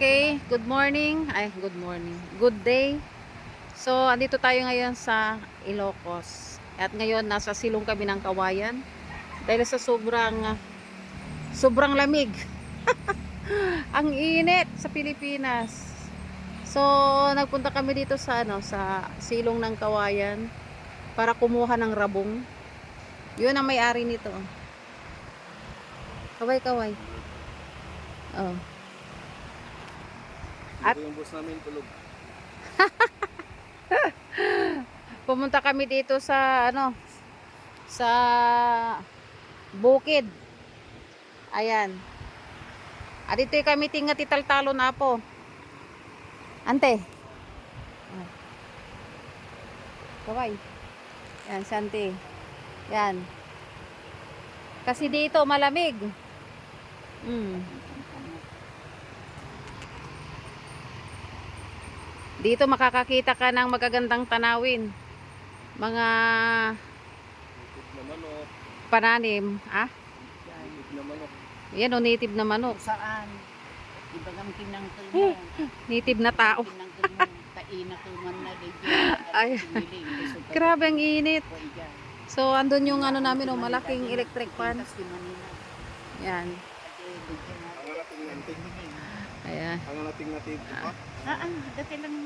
Okay, good morning. Ay, good morning. Good day. So, andito tayo ngayon sa Ilocos. At ngayon, nasa silong kami ng Kawayan. Dahil sa sobrang lamig. Ang init sa Pilipinas. So, nagpunta kami dito sa sa silong ng Kawayan para kumuha ng rabong. Yun ang may-ari nito. Kaway-kaway. Oh. At yung bus namin tulog. Pumunta kami dito sa sa bukid. Ayan. At dito kami tinga titaltalo na po. Ante. Oh. Kaway. Yan, Santi. Yan. Kasi dito malamig. Dito makakakita ka ng magagandang tanawin. Mga Native na manok. pananim. Ah? Native na manok. Yan o, native na manok. Saan? Iba kang kinangkal mo. Native na tao. Kinangkal mo. Taina ko man na Ay. Grabe ang init. So, andun yung namin, malaking electric fan. Yan. Ang nating native. Ayan. Ang nating native. Dati lang